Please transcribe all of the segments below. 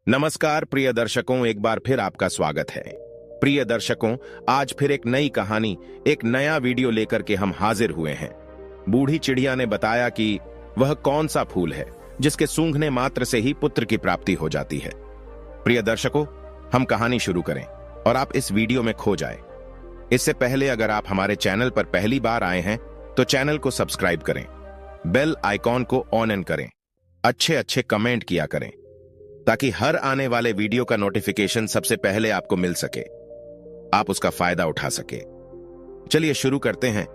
नमस्कार प्रिय दर्शकों, एक बार फिर आपका स्वागत है। प्रिय दर्शकों, आज फिर एक नई कहानी, एक नया वीडियो लेकर के हम हाजिर हुए हैं। बूढ़ी चिड़िया ने बताया कि वह कौन सा फूल है जिसके सूंघने मात्र से ही पुत्र की प्राप्ति हो जाती है। प्रिय दर्शकों, हम कहानी शुरू करें और आप इस वीडियो में खो जाए। इससे पहले अगर आप हमारे चैनल पर पहली बार आए हैं तो चैनल को सब्सक्राइब करें, बेल आइकॉन को ऑन एन करें, अच्छे अच्छे कमेंट किया करें ताकि हर आने वाले वीडियो का नोटिफिकेशन सबसे पहले आपको मिल सके, आप उसका फायदा उठा सके। चलिए शुरू करते हैं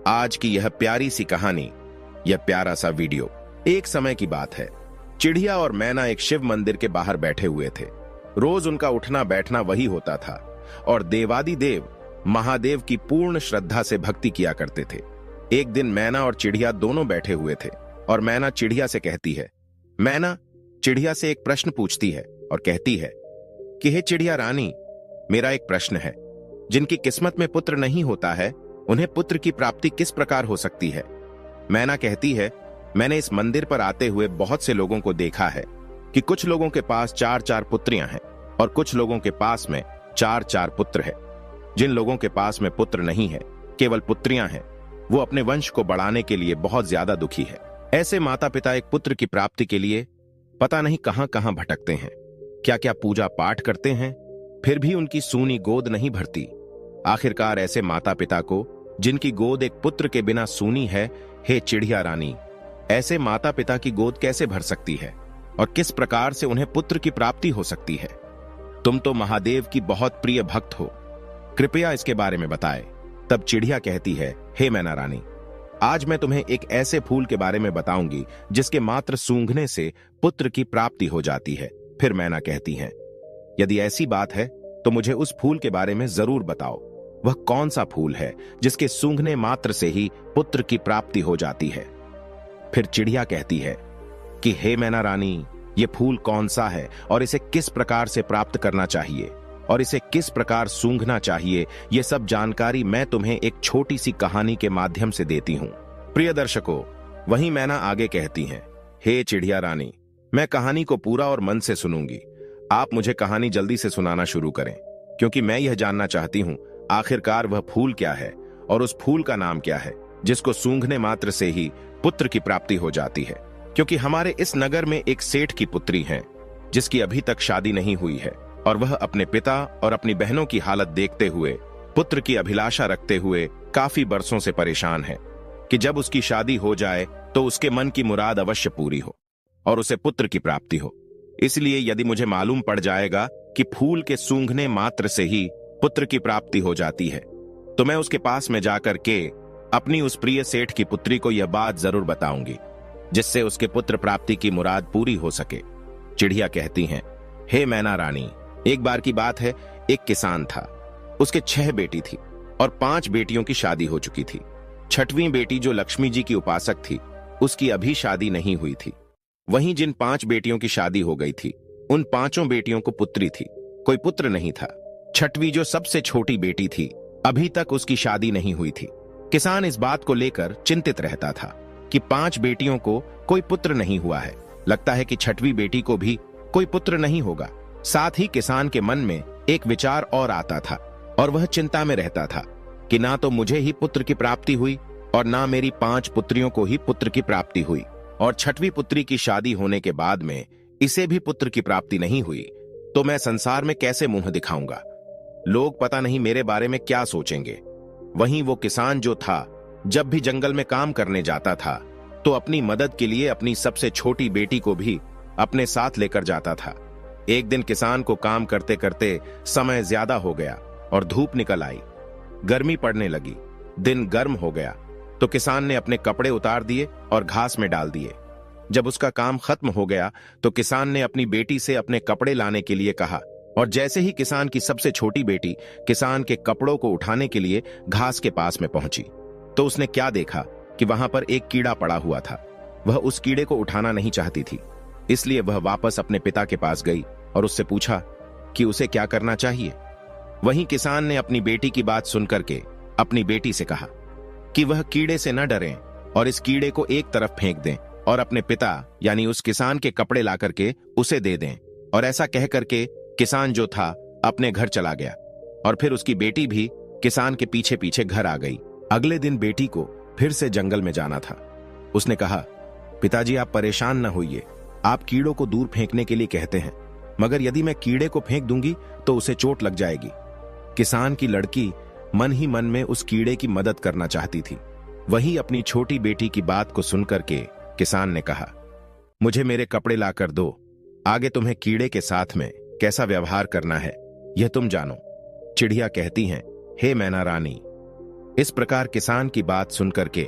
आज की यह प्यारी सी कहानी, यह प्यारा सा वीडियो। एक समय की बात है, चिड़िया और मैना एक शिव मंदिर के बाहर बैठे हुए थे। रोज उनका उठना बैठना वही होता था और देवादिदेव महादेव की पूर्ण श्रद्धा से भक्ति किया करते थे। एक दिन मैना और चिड़िया दोनों बैठे हुए थे और मैना चिड़िया से कहती है, मैना चिड़िया से एक प्रश्न पूछती है और कहती है कि हे चिड़िया रानी, मेरा एक प्रश्न है। जिनकी किस्मत में पुत्र नहीं होता है, उन्हें पुत्र की प्राप्ति किस प्रकार हो सकती है? मैना कहती है, मैंने इस मंदिर पर आते हुए बहुत से लोगों को देखा है कि कुछ लोगों के पास 4-4 पुत्रियां हैं और कुछ लोगों के पास में 4-4 पुत्र है। जिन लोगों के पास में पुत्र नहीं है, केवल पुत्रियां हैं, वो अपने वंश को बढ़ाने के लिए बहुत ज्यादा दुखी है। ऐसे माता पिता एक पुत्र की प्राप्ति के लिए पता नहीं कहां कहां भटकते हैं, क्या क्या पूजा पाठ करते हैं, फिर भी उनकी सूनी गोद नहीं भरती। आखिरकार ऐसे माता पिता को जिनकी गोद एक पुत्र के बिना सूनी है, हे चिड़िया रानी, ऐसे माता पिता की गोद कैसे भर सकती है और किस प्रकार से उन्हें पुत्र की प्राप्ति हो सकती है? तुम तो महादेव की बहुत प्रिय भक्त हो, कृपया इसके बारे में बताए। तब चिड़िया कहती है, हे मैना रानी, आज मैं तुम्हें एक ऐसे फूल के बारे में बताऊंगी जिसके मात्र सूंघने से पुत्र की प्राप्ति हो जाती है। फिर मैना कहती है, यदि ऐसी बात है तो मुझे उस फूल के बारे में जरूर बताओ। वह कौन सा फूल है जिसके सूंघने मात्र से ही पुत्र की प्राप्ति हो जाती है? फिर चिड़िया कहती है कि हे मैना रानी, ये फूल कौन सा है और इसे किस प्रकार से प्राप्त करना चाहिए और इसे किस प्रकार सूंघना चाहिए, ये सब जानकारी मैं तुम्हें एक छोटी सी कहानी के माध्यम से देती हूं। प्रिय दर्शकों, वहीं मैना आगे कहती हैं, हे चिड़िया रानी, मैं कहानी को पूरा और मन से सुनूंगी। आप मुझे कहानी जल्दी से सुनाना शुरू करें, क्योंकि मैं यह जानना चाहती हूं आखिरकार वह फूल क्या है और उस फूल का नाम क्या है जिसको सूंघने मात्र से ही पुत्र की प्राप्ति हो जाती है। क्योंकि हमारे इस नगर में एक सेठ की पुत्री है जिसकी अभी तक शादी नहीं हुई है और वह अपने पिता और अपनी बहनों की हालत देखते हुए, पुत्र की अभिलाषा रखते हुए काफी बरसों से परेशान है कि जब उसकी शादी हो जाए तो उसके मन की मुराद अवश्य पूरी हो और उसे पुत्र की प्राप्ति हो। इसलिए यदि मुझे मालूम पड़ जाएगा कि फूल के सूंघने मात्र से ही पुत्र की प्राप्ति हो जाती है, तो मैं उसके पास में जाकर के अपनी उस प्रिय सेठ की पुत्री को यह बात जरूर बताऊंगी, जिससे उसके पुत्र प्राप्ति की मुराद पूरी हो सके। चिड़िया कहती हैं, हे मैना रानी, एक बार की बात है, एक किसान था। उसके 6 बेटी थी और 5 बेटियों की शादी हो चुकी थी। 6वीं बेटी जो लक्ष्मी जी की उपासक थी, उसकी अभी शादी नहीं हुई थी। वहीं जिन 5 बेटियों की शादी हो गई थी, उन 5 बेटियों को पुत्री थी, कोई पुत्र नहीं था। 6वीं जो सबसे छोटी बेटी थी, अभी तक उसकी शादी नहीं हुई थी। किसान इस बात को लेकर चिंतित रहता था कि 5 बेटियों को कोई पुत्र नहीं हुआ है, लगता है कि 6वीं बेटी को भी कोई पुत्र नहीं होगा। साथ ही किसान के मन में एक विचार और आता था और वह चिंता में रहता था कि ना तो मुझे ही पुत्र की प्राप्ति हुई और ना मेरी 5 पुत्रियों को ही पुत्र की प्राप्ति हुई, और 6वीं पुत्री की शादी होने के बाद में इसे भी पुत्र की प्राप्ति नहीं हुई, तो मैं संसार में कैसे मुंह दिखाऊंगा? लोग पता नहीं मेरे बारे में क्या सोचेंगे। वहीं वो किसान जो था, जब भी जंगल में काम करने जाता था तो अपनी मदद के लिए अपनी सबसे छोटी बेटी को भी अपने साथ लेकर जाता था। एक दिन किसान को काम करते करते समय ज्यादा हो गया और धूप निकल आई, गर्मी पड़ने लगी। दिन गर्म हो गया तो किसान ने अपने कपड़े उतार दिए और घास में डाल दिए। जब उसका काम खत्म हो गया तो किसान ने अपनी बेटी से अपने कपड़े लाने के लिए कहा, और जैसे ही किसान की सबसे छोटी बेटी किसान के कपड़ों को उठाने के लिए घास के पास में पहुंची तो उसने क्या देखा कि वहां पर एक कीड़ा पड़ा हुआ था। वह उस कीड़े को उठाना नहीं चाहती थी, इसलिए वह वापस अपने पिता के पास गई और उससे पूछा कि उसे क्या करना चाहिए। वहीं किसान ने अपनी बेटी की बात सुनकर के अपनी बेटी से कहा कि वह कीड़े से न डरें और इस कीड़े को एक तरफ फेंक दें और अपने पिता यानी उस किसान के कपड़े ला करके उसे दे दें। और ऐसा कह करके किसान जो था अपने घर चला गया और फिर उसकी बेटी भी किसान के पीछे पीछे घर आ गई। अगले दिन बेटी को फिर से जंगल में जाना था। उसने कहा, पिताजी आप परेशान न होइए, आप कीड़ों को दूर फेंकने के लिए कहते हैं, मगर यदि मैं कीड़े को फेंक दूंगी तो उसे चोट लग जाएगी। किसान की लड़की मन ही मन में उस कीड़े की मदद करना चाहती थी। वही अपनी छोटी बेटी की बात को सुनकर के किसान ने कहा, मुझे मेरे कपड़े लाकर दो, आगे तुम्हें कीड़े के साथ में कैसा व्यवहार करना है यह तुम जानो। चिड़िया कहती हैं, हे मैना रानी। इस प्रकार किसान की बात सुनकर के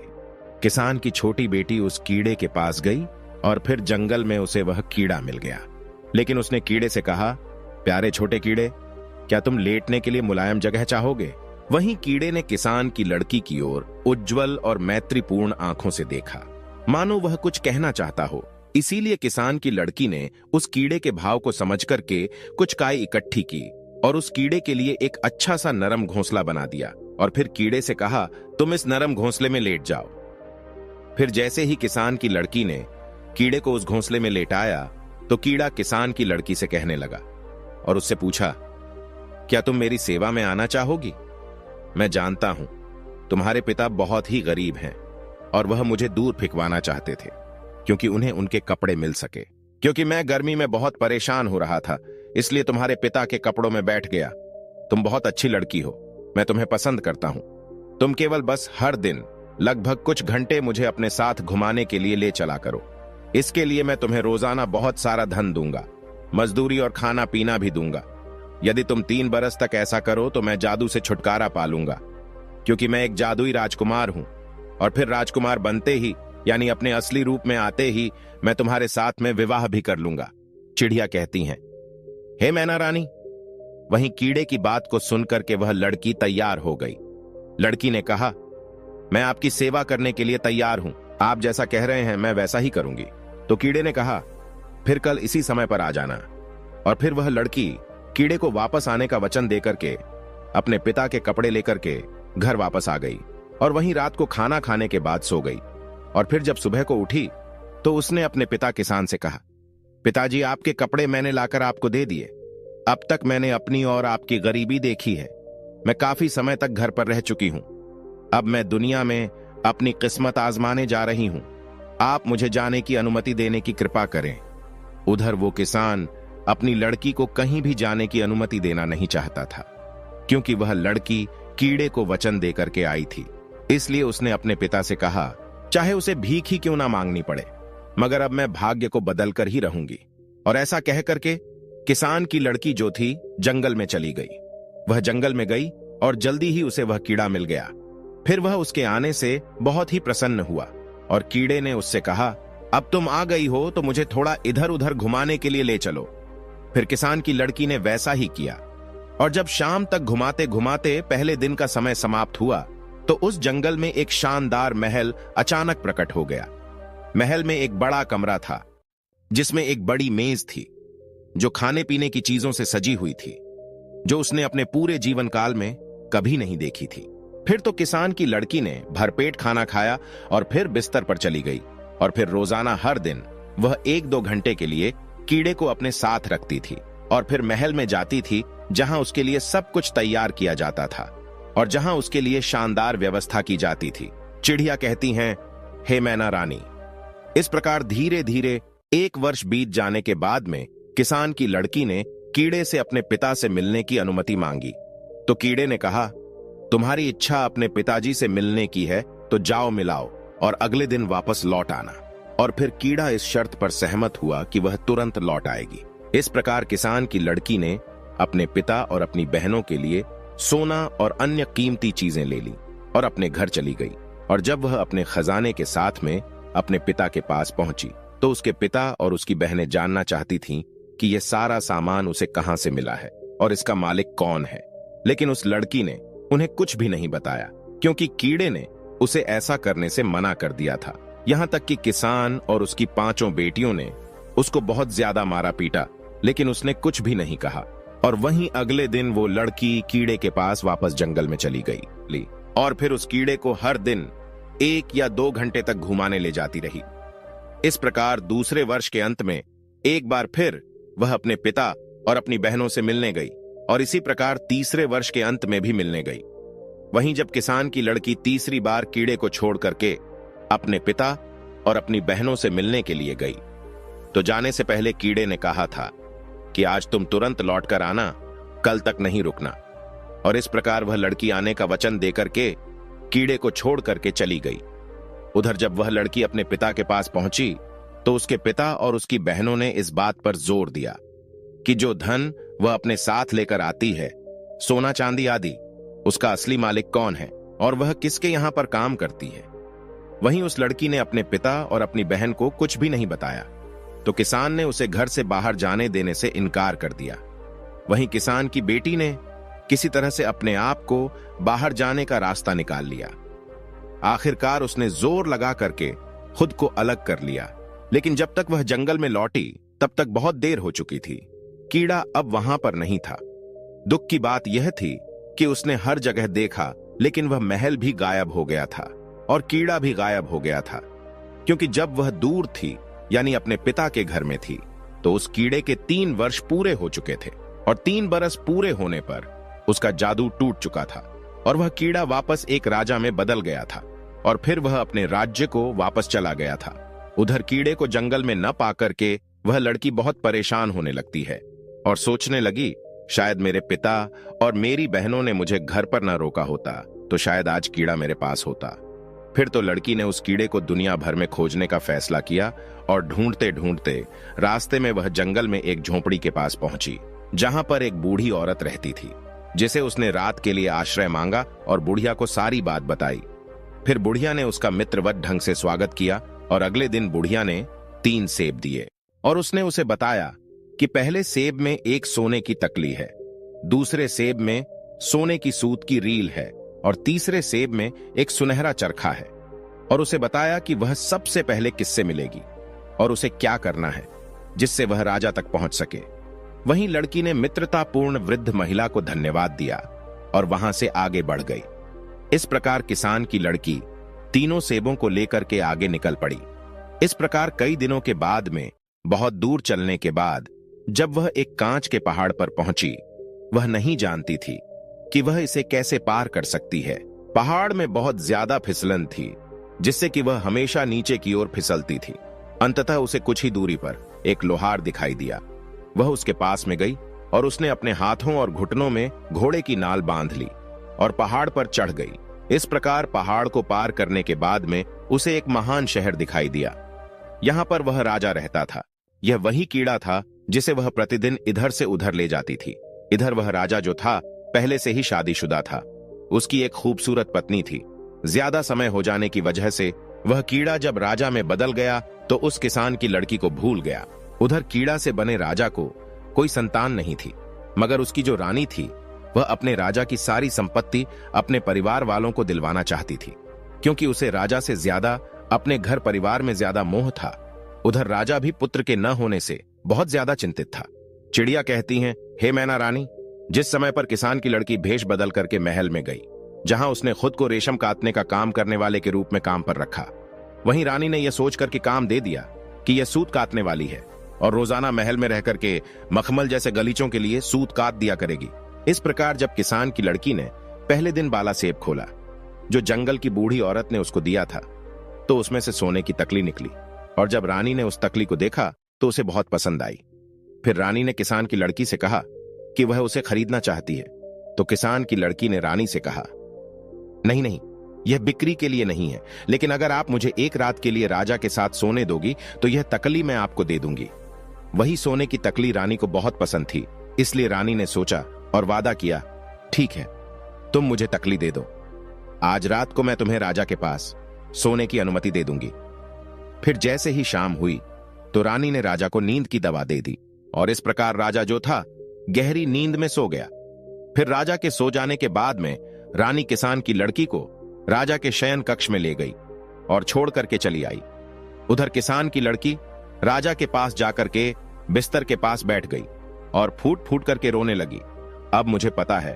किसान की छोटी बेटी उस कीड़े के पास गई और फिर जंगल में उसे वह कीड़ा मिल गया। लेकिन उसने कीड़े से कहा, प्यारे छोटे कीड़े, क्या तुम लेटने के लिए मुलायम जगह चाहोगे? वहीं कीड़े ने किसान की लड़की की ओर उज्जवल और मैत्रीपूर्ण आंखों से देखा, मानो वह कुछ कहना चाहता हो। इसीलिए किसान की लड़की ने उस कीड़े के भाव को समझ करके कुछ काई इकट्ठी की और उस कीड़े के लिए एक अच्छा सा नरम घोंसला बना दिया और फिर कीड़े से कहा, तुम इस नरम घोंसले में लेट जाओ। फिर जैसे ही किसान की लड़की ने कीड़े को उस घोंसले में लेटाया तो कीड़ा किसान की लड़की से कहने लगा और उससे पूछा, क्या तुम मेरी सेवा में आना चाहोगी? मैं जानता हूं तुम्हारे पिता बहुत ही गरीब हैं और वह मुझे दूर फेंकवाना चाहते थे क्योंकि उन्हें उनके कपड़े मिल सके। क्योंकि मैं गर्मी में बहुत परेशान हो रहा था, इसलिए तुम्हारे पिता के कपड़ों में बैठ गया। तुम बहुत अच्छी लड़की हो, मैं तुम्हें पसंद करता हूं। तुम केवल बस हर दिन लगभग कुछ घंटे मुझे अपने साथ घुमाने के लिए ले चला करो। इसके लिए मैं तुम्हें रोजाना बहुत सारा धन दूंगा, मजदूरी और खाना पीना भी दूंगा। यदि तुम 3 बरस तक ऐसा करो तो मैं जादू से छुटकारा पा लूंगा, क्योंकि मैं एक जादुई राजकुमार हूं। और फिर राजकुमार बनते ही, यानी अपने असली रूप में आते ही, मैं तुम्हारे साथ में विवाह भी कर लूंगा। चिड़िया कहती हैं, हे मैना रानी। वहीं कीड़े की बात को सुनकर के वह लड़की तैयार हो गई। लड़की ने कहा, मैं आपकी सेवा करने के लिए तैयार हूं, आप जैसा कह रहे हैं मैं वैसा ही करूंगी। तो कीड़े ने कहा, फिर कल इसी समय पर आ जाना। और फिर वह लड़की कीड़े को वापस आने का वचन देकर के अपने पिता के कपड़े लेकर के घर वापस आ गई और वहीं रात को खाना खाने के बाद सो गई। और फिर जब सुबह को उठी तो उसने अपने पिता किसान से कहा, पिताजी आपके कपड़े मैंने लाकर आपको दे दिए। अब तक मैंने अपनी और आपकी गरीबी देखी है। मैं काफी समय तक घर पर रह चुकी हूं। अब मैं दुनिया में अपनी किस्मत आजमाने जा रही हूं। आप मुझे जाने की अनुमति देने की कृपा करें। उधर वो किसान अपनी लड़की को कहीं भी जाने की अनुमति देना नहीं चाहता था, क्योंकि वह लड़की कीड़े को वचन देकर के आई थी। इसलिए उसने अपने पिता से कहा, चाहे उसे भीख ही क्यों ना मांगनी पड़े, मगर अब मैं भाग्य को बदल कर ही रहूंगी। और ऐसा कह करके किसान की लड़की जो थी जंगल में चली गई। वह जंगल में गई और जल्दी ही उसे वह कीड़ा मिल गया। फिर वह उसके आने से बहुत ही प्रसन्न हुआ और कीड़े ने उससे कहा, अब तुम आ गई हो तो मुझे थोड़ा इधर उधर घुमाने के लिए ले चलो। फिर किसान की लड़की ने वैसा ही किया और जब शाम तक घुमाते घुमाते पहले दिन का समय समाप्त हुआ तो उस जंगल में एक शानदार महल अचानक प्रकट हो गया। महल में एक बड़ा कमरा था जिसमें एक बड़ी मेज थी जो खाने पीने की चीजों से सजी हुई थी, जो उसने अपने पूरे जीवन काल में कभी नहीं देखी थी। फिर तो किसान की लड़की ने भरपेट खाना खाया और फिर बिस्तर पर चली गई और फिर रोजाना हर दिन वह 1-2 घंटे के लिए कीड़े को अपने साथ रखती थी और फिर महल में जाती थी जहां उसके लिए सब कुछ तैयार किया जाता था और जहां उसके लिए शानदार व्यवस्था की जाती थी। चिड़िया कहती हैं, हे मैना रानी। इस प्रकार धीरे धीरे 1 वर्ष बीत जाने के बाद में किसान की लड़की ने कीड़े से अपने पिता से मिलने की अनुमति मांगी। तो कीड़े ने कहा, तुम्हारी इच्छा अपने पिताजी से मिलने की है तो जाओ मिलाओ और अगले दिन वापस लौट आना। और फिर कीड़ा इस शर्त पर सहमत हुआ कि वह तुरंत लौट आएगी। इस प्रकार किसान की लड़की ने अपने पिता और अपनी बहनों के लिए सोना और अन्य कीमती चीजें ले ली और अपने घर चली गई। और जब वह अपने खजाने के साथ में अपने पिता के पास पहुंची तो उसके पिता और उसकी बहनें जानना चाहती थीं कि यह सारा सामान उसे कहां से मिला है और इसका मालिक कौन है। लेकिन उस लड़की ने उन्हें कुछ भी नहीं बताया, क्योंकि कीड़े ने उसे ऐसा करने से मना कर दिया था। यहां तक कि किसान और उसकी 5 बेटियों ने उसको बहुत ज्यादा मारा पीटा, लेकिन उसने कुछ भी नहीं कहा। और वहीं अगले दिन वो लड़की कीड़े के पास वापस जंगल में चली गई और फिर उस कीड़े को हर दिन 1 या 2 घंटे तक घुमाने ले जाती रही। इस प्रकार दूसरे वर्ष के अंत में एक बार फिर वह अपने पिता और अपनी बहनों से मिलने गई और इसी प्रकार तीसरे वर्ष के अंत में भी मिलने गई। वहीं जब किसान की लड़की तीसरी बार कीड़े को छोड़ करके अपने पिता और अपनी बहनों से मिलने के लिए गई तो जाने से पहले कीड़े ने कहा था कि आज तुम तुरंत लौटकर आना, कल तक नहीं रुकना। और इस प्रकार वह लड़की आने का वचन देकर के कीड़े को छोड़ करके चली गई। उधर जब वह लड़की अपने पिता के पास पहुंची तो उसके पिता और उसकी बहनों ने इस बात पर जोर दिया कि जो धन वह अपने साथ लेकर आती है, सोना चांदी आदि, उसका असली मालिक कौन है और वह किसके यहां पर काम करती है। वहीं उस लड़की ने अपने पिता और अपनी बहन को कुछ भी नहीं बताया तो किसान ने उसे घर से बाहर जाने देने से इनकार कर दिया। वहीं किसान की बेटी ने किसी तरह से अपने आप को बाहर जाने का रास्ता निकाल लिया। आखिरकार उसने जोर लगा करके खुद को अलग कर लिया, लेकिन जब तक वह जंगल में लौटी तब तक बहुत देर हो चुकी थी। कीड़ा अब वहां पर नहीं था। दुख की बात यह थी कि उसने हर जगह देखा, लेकिन वह महल भी गायब हो गया था और कीड़ा भी गायब हो गया था, क्योंकि जब वह दूर थी यानी अपने पिता के घर में थी तो उस कीड़े के 3 वर्ष पूरे हो चुके थे और 3 बरस पूरे होने पर उसका जादू टूट चुका था और वह कीड़ा वापस एक राजा में बदल गया था और फिर वह अपने राज्य को वापस चला गया था। उधर कीड़े को जंगल में न पाकर के वह लड़की बहुत परेशान होने लगती है और सोचने लगी, शायद मेरे पिता और मेरी बहनों ने मुझे घर पर न रोका होता तो शायद आज कीड़ा मेरे पास होता। फिर तो लड़की ने उस कीड़े को दुनिया भर में खोजने का फैसला किया और ढूंढते ढूंढते रास्ते में वह जंगल में एक झोंपड़ी के पास पहुंची, जहां पर एक बूढ़ी औरत रहती थी, जिसे उसने रात के लिए आश्रय मांगा और बुढ़िया को सारी बात बताई। फिर बुढ़िया ने उसका मित्रवत ढंग से स्वागत किया और अगले दिन बुढ़िया ने 3 सेब दिए और उसने उसे बताया कि पहले सेब में एक सोने की तकली है, दूसरे सेब में सोने की सूत की रील है और तीसरे सेब में एक सुनहरा चरखा है, और उसे बताया कि वह सबसे पहले किससे मिलेगी और उसे क्या करना है जिससे वह राजा तक पहुंच सके। वहीं लड़की ने मित्रतापूर्ण वृद्ध महिला को धन्यवाद दिया और वहां से आगे बढ़ गई। इस प्रकार किसान की लड़की तीनों सेबों को लेकर के आगे निकल पड़ी। इस प्रकार कई दिनों के बाद में, बहुत दूर चलने के बाद, जब वह एक कांच के पहाड़ पर पहुंची, वह नहीं जानती थी कि वह इसे कैसे पार कर सकती है। पहाड़ में बहुत ज्यादा फिसलन थी, जिससे कि वह हमेशा नीचे की ओर फिसलती थी। अंततः उसे कुछ ही दूरी पर एक लोहार दिखाई दिया। वह उसके पास में गई और उसने अपने हाथों और घुटनों में घोड़े की नाल बांध ली और पहाड़ पर चढ़ गई। इस प्रकार पहाड़ को पार करने के बाद में उसे एक महान शहर दिखाई दिया। यहाँ पर वह राजा रहता था। यह वही कीड़ा था जिसे वह प्रतिदिन इधर से उधर ले जाती थी। इधर वह राजा जो था पहले से ही शादीशुदा था। उसकी एक खूबसूरत पत्नी थी। ज्यादा समय हो जाने की वजह से वह कीड़ा जब राजा में बदल गया तो उस किसान की लड़की को भूल गया। उधर कीड़ा से बने राजा को कोई संतान नहीं थी, मगर उसकी जो रानी थी वह अपने राजा की सारी संपत्ति अपने परिवार वालों को दिलवाना चाहती थी, क्योंकि उसे राजा से ज्यादा अपने घर परिवार में ज्यादा मोह था। उधर राजा भी पुत्र के न होने से बहुत ज्यादा चिंतित था। चिड़िया कहती हैं, हे मैना रानी, जिस समय पर किसान की लड़की भेष बदल करके महल में गई, जहां उसने खुद को रेशम काटने का काम करने वाले के रूप में काम पर रखा, वहीं रानी ने यह सोच करके काम दे दिया कि यह सूत काटने वाली है और रोजाना महल में रह करके मखमल जैसे गलीचों के लिए सूत काट दिया करेगी। इस प्रकार जब किसान की लड़की ने पहले दिन बाला सेब खोला जो जंगल की बूढ़ी औरत ने उसको दिया था, तो उसमें से सोने की तकली निकली, और जब रानी ने उस तकली को देखा तो उसे बहुत पसंद आई। फिर रानी ने किसान की लड़की से कहा कि वह उसे खरीदना चाहती है, तो किसान की लड़की ने रानी से कहा, नहीं नहीं, यह बिक्री के लिए नहीं है, लेकिन अगर आप मुझे एक रात के लिए राजा के साथ सोने दोगी तो यह तकली मैं आपको दे दूंगी। वही सोने की तकली रानी को बहुत पसंद थी, इसलिए रानी ने सोचा और वादा किया, ठीक है, तुम मुझे तकली दे दो, आज रात को मैं तुम्हें राजा के पास सोने की अनुमति दे दूंगी। फिर जैसे ही शाम हुई तो रानी ने राजा को नींद की दवा दे दी, और इस प्रकार राजा जो था गहरी नींद में सो गया। फिर राजा के सो जाने के बाद में रानी किसान की लड़की को राजा के शयन कक्ष में ले गई और छोड़ करके चली आई। उधर किसान की लड़की राजा के पास जाकर के बिस्तर के पास बैठ गई और फूट फूट करके रोने लगी। अब मुझे पता है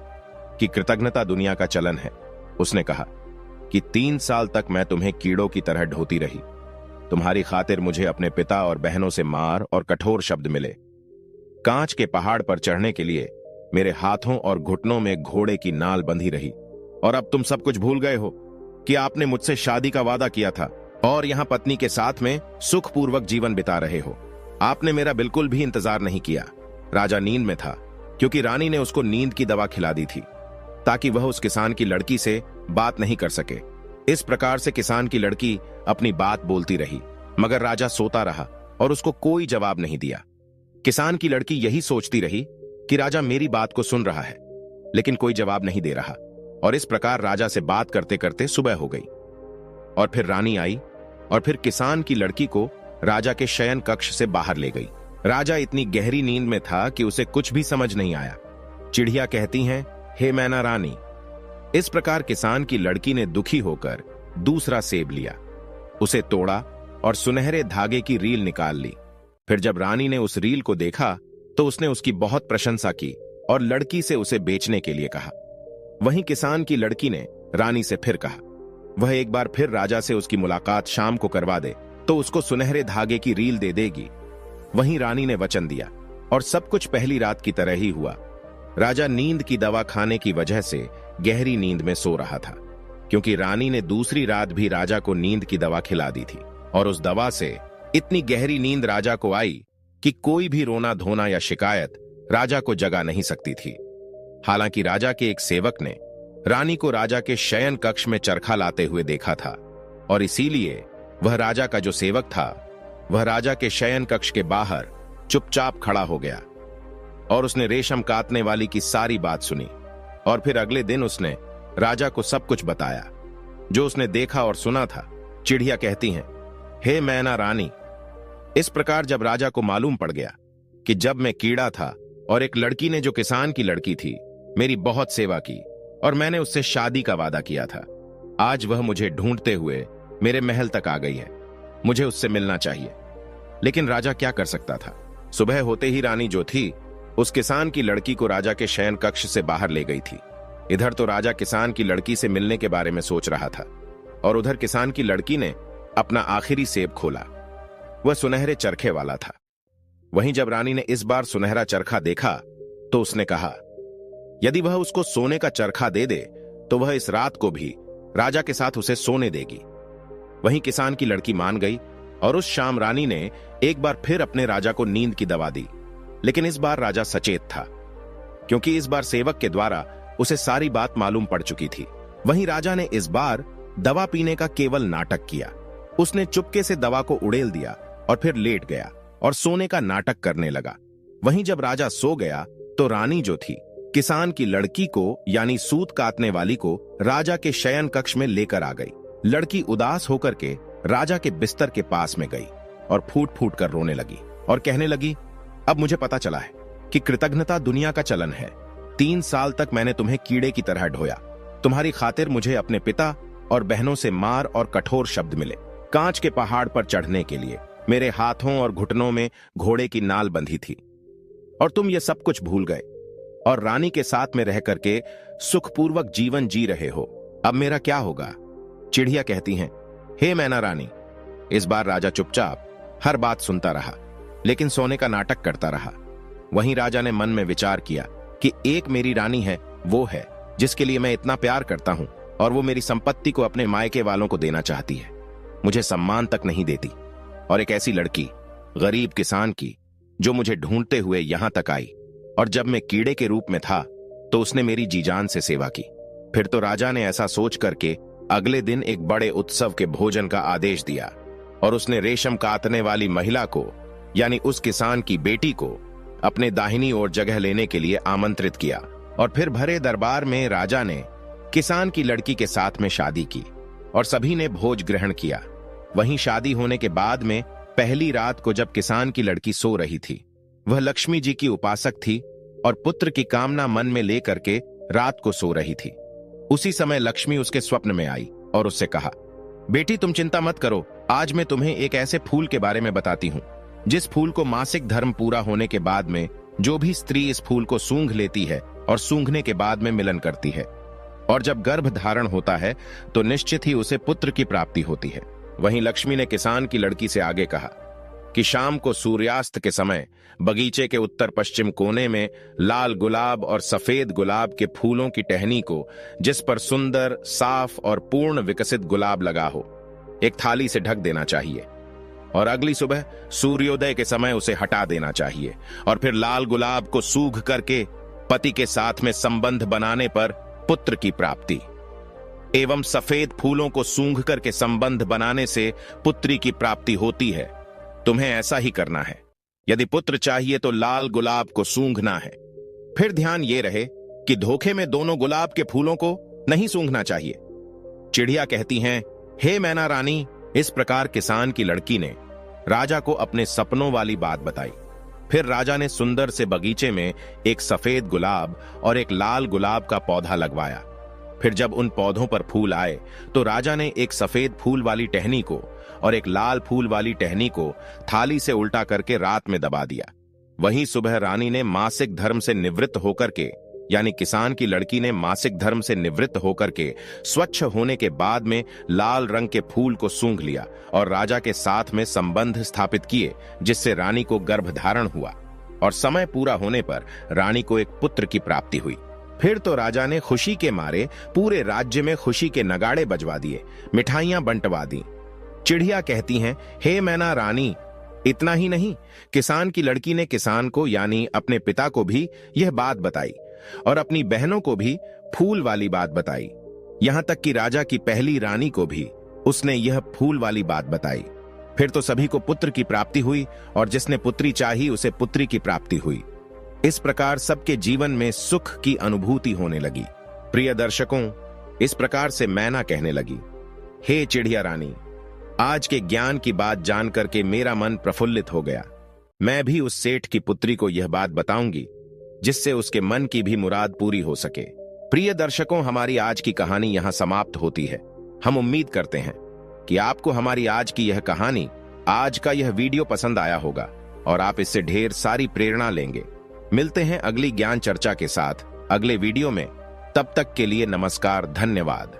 कि कृतज्ञता दुनिया का चलन है। उसने कहा कि 3 साल तक मैं तुम्हें कीड़ों की तरह ढोती रही। तुम्हारी खातिर मुझे अपने पिता और बहनों से मार और कठोर शब्द मिले, कांच के पहाड़ पर चढ़ने के लिए मेरे हाथों और घुटनों में घोड़े की नाल बंधी रही। और अब तुम सब कुछ भूल गए हो कि आपने मुझसे शादी का वादा किया था और यहां पत्नी के साथ में सुखपूर्वक जीवन बिता रहे हो। आपने मेरा बिल्कुल भी इंतजार नहीं किया। राजा नींद में था क्योंकि रानी ने उसको नींद की दवा खिला दी थी ताकि वह उस किसान की लड़की से बात नहीं कर सके। इस प्रकार से किसान की लड़की अपनी बात बोलती रही, मगर राजा सोता रहा और उसको कोई जवाब नहीं दिया। किसान की लड़की यही सोचती रही कि राजा मेरी बात को सुन रहा है, लेकिन कोई जवाब नहीं दे रहा। और इस प्रकार राजा से बात करते करते सुबह हो गई। और फिर रानी आई और फिर किसान की लड़की को राजा के शयन कक्ष से बाहर ले गई। राजा इतनी गहरी नींद में था कि उसे कुछ भी समझ नहीं आया। चिड़िया कहती हैं, हे मैना रानी। इस प्रकार किसान की लड़की ने दुखी होकर दूसरा सेब लिया, उसे तोड़ा और सुनहरे धागे की रील निकाल ली। फिर जब रानी ने उस रील को देखा तो उसने उसकी बहुत प्रशंसा की और लड़की से उसे बेचने के लिए कहा। वहीं किसान की लड़की ने रानी से फिर कहा वह एक बार फिर राजा से उसकी मुलाकात शाम को करवा दे तो उसको सुनहरे धागे की रील दे देगी। वहीं रानी ने वचन दिया और सब कुछ पहली रात की तरह ही हुआ। राजा नींद की दवा खाने की वजह से गहरी नींद में सो रहा था, क्योंकि रानी ने दूसरी रात भी राजा को नींद की दवा खिला दी थी। और उस दवा से इतनी गहरी नींद राजा को आई कि कोई भी रोना धोना या शिकायत राजा को जगा नहीं सकती थी। हालांकि राजा के एक सेवक ने रानी को राजा के शयन कक्ष में चरखा लाते हुए देखा था और इसीलिए वह राजा का जो सेवक था वह राजा के शयन कक्ष के बाहर चुपचाप खड़ा हो गया और उसने रेशम काटने वाली की सारी बात सुनी। और फिर अगले दिन उसने राजा को सब कुछ बताया जो उसने देखा और सुना था। चिड़िया कहती हैं, हे मैना रानी। इस प्रकार जब राजा को मालूम पड़ गया कि जब मैं कीड़ा था और एक लड़की ने जो किसान की लड़की थी मेरी बहुत सेवा की और मैंने उससे शादी का वादा किया था, आज वह मुझे ढूंढते हुए मेरे महल तक आ गई है, मुझे उससे मिलना चाहिए। लेकिन राजा क्या कर सकता था। सुबह होते ही रानी जो थी उस किसान की लड़की को राजा के शयन कक्ष से बाहर ले गई थी। इधर तो राजा किसान की लड़की से मिलने के बारे में सोच रहा था और उधर किसान की लड़की ने अपना आखिरी सेब खोला। वह सुनहरे चरखे वाला था। वहीं जब रानी ने इस बार सुनहरा चरखा देखा तो उसने कहा यदि वह उसको सोने का चरखा दे दे तो वह इस रात को भी राजा के साथ उसे सोने देगी। वहीं किसान की लड़की मान गई और उस शाम रानी ने एक बार फिर अपने राजा को नींद की दवा दी। लेकिन इस बार राजा सचेत था, क्योंकि इस बार सेवक के द्वारा उसे सारी बात मालूम पड़ चुकी थी। वहीं राजा ने इस बार दवा पीने का केवल नाटक किया। उसने चुपके से दवा को उड़ेल दिया और फिर लेट गया और सोने का नाटक करने लगा। वहीं जब राजा सो गया तो रानी जो थी किसान की लड़की को यानी सूत काटने वाली को राजा के शयन कक्ष में लेकर आ गई। लड़की उदास होकर के राजा के बिस्तर के पास में गई और फूट फूट कर रोने लगी और कहने लगी, अब मुझे पता चला है कि कृतज्ञता दुनिया का चलन है। 3 साल तक मैंने तुम्हें कीड़े की तरह ढोया। तुम्हारी खातिर मुझे अपने पिता और बहनों से मार और कठोर शब्द मिले। कांच के पहाड़ पर चढ़ने के लिए मेरे हाथों और घुटनों में घोड़े की नाल बंधी थी और तुम ये सब कुछ भूल गए और रानी के साथ में रह करके सुखपूर्वक जीवन जी रहे हो। अब मेरा क्या होगा। चिड़िया कहती हैं, हे मैना रानी। इस बार राजा चुपचाप हर बात सुनता रहा, लेकिन सोने का नाटक करता रहा। वहीं राजा ने मन में विचार किया कि एक मेरी रानी है, वो है जिसके लिए मैं इतना प्यार करता हूं और वो मेरी संपत्ति को अपने मायके वालों को देना चाहती है, मुझे सम्मान तक नहीं देती। और एक ऐसी लड़की गरीब किसान की जो मुझे ढूंढते हुए यहां तक आई और जब मैं कीड़े के रूप में था तो उसने मेरी जी जान से सेवा की। फिर तो राजा ने ऐसा सोच करके अगले दिन एक बड़े उत्सव के भोजन का आदेश दिया और उसने रेशम काटने वाली महिला को यानी उस किसान की बेटी को अपने दाहिनी ओर जगह लेने के लिए आमंत्रित किया। और फिर भरे दरबार में राजा ने किसान की लड़की के साथ में शादी की और सभी ने भोज ग्रहण किया। वहीं शादी होने के बाद में पहली रात को जब किसान की लड़की सो रही थी, वह लक्ष्मी जी की उपासक थी और पुत्र की कामना मन में लेकर के रात को सो रही थी। उसी समय लक्ष्मी उसके स्वप्न में आई और उससे कहा, बेटी तुम चिंता मत करो, आज मैं तुम्हें एक ऐसे फूल के बारे में बताती हूँ जिस फूल को मासिक धर्म पूरा होने के बाद में जो भी स्त्री इस फूल को सूंघ लेती है और सूंघने के बाद में मिलन करती है और जब गर्भ धारण होता है तो निश्चित ही उसे पुत्र की प्राप्ति होती है। वहीं लक्ष्मी ने किसान की लड़की से आगे कहा कि शाम को सूर्यास्त के समय बगीचे के उत्तर पश्चिम कोने में लाल गुलाब और सफेद गुलाब के फूलों की टहनी को, जिस पर सुंदर, साफ और पूर्ण विकसित गुलाब लगा हो, एक थाली से ढक देना चाहिए और अगली सुबह सूर्योदय के समय उसे हटा देना चाहिए। और फिर लाल गुलाब को सूख करके पति के साथ में संबंध बनाने पर पुत्र की प्राप्ति, एवं सफेद फूलों को सूंघ करके संबंध बनाने से पुत्री की प्राप्ति होती है। तुम्हें ऐसा ही करना है। यदि पुत्र चाहिए तो लाल गुलाब को सूंघना है। फिर ध्यान यह रहे कि धोखे में दोनों गुलाब के फूलों को नहीं सूंघना चाहिए। चिड़िया कहती हैं, हे मैना रानी। इस प्रकार किसान की लड़की ने राजा को अपने सपनों वाली बात बताई। फिर राजा ने सुंदर से बगीचे में एक सफेद गुलाब और एक लाल गुलाब का पौधा लगवाया। फिर जब उन पौधों पर फूल आए तो राजा ने एक सफेद फूल वाली टहनी को और एक लाल फूल वाली टहनी को थाली से उल्टा करके रात में दबा दिया। वहीं सुबह रानी ने मासिक धर्म से निवृत्त होकर के, यानी किसान की लड़की ने मासिक धर्म से निवृत्त होकर के स्वच्छ होने के बाद में लाल रंग के फूल को सूंघ लिया और राजा के साथ में संबंध स्थापित किए, जिससे रानी को गर्भधारण हुआ और समय पूरा होने पर रानी को एक पुत्र की प्राप्ति हुई। फिर तो राजा ने खुशी के मारे पूरे राज्य में खुशी के नगाड़े बजवा दिए, मिठाइयां बंटवा दी। चिड़िया कहती हैं, हे मैना रानी, इतना ही नहीं, किसान की लड़की ने किसान को यानी अपने पिता को भी यह बात बताई और अपनी बहनों को भी फूल वाली बात बताई। यहां तक कि राजा की पहली रानी को भी उसने यह फूल वाली बात बताई। फिर तो सभी को पुत्र की प्राप्ति हुई और जिसने पुत्री चाही उसे पुत्री की प्राप्ति हुई। इस प्रकार सबके जीवन में सुख की अनुभूति होने लगी। प्रिय दर्शकों, इस प्रकार से मैना कहने लगी, हे चिड़िया रानी, आज के ज्ञान की बात जानकर के मेरा मन प्रफुल्लित हो गया। मैं भी उस सेठ की पुत्री को यह बात बताऊंगी जिससे उसके मन की भी मुराद पूरी हो सके। प्रिय दर्शकों, हमारी आज की कहानी यहां समाप्त होती है। हम उम्मीद करते हैं कि आपको हमारी आज की यह कहानी, आज का यह वीडियो पसंद आया होगा और आप इससे ढेर सारी प्रेरणा लेंगे। मिलते हैं अगली ज्ञान चर्चा के साथ अगले वीडियो में। तब तक के लिए नमस्कार, धन्यवाद।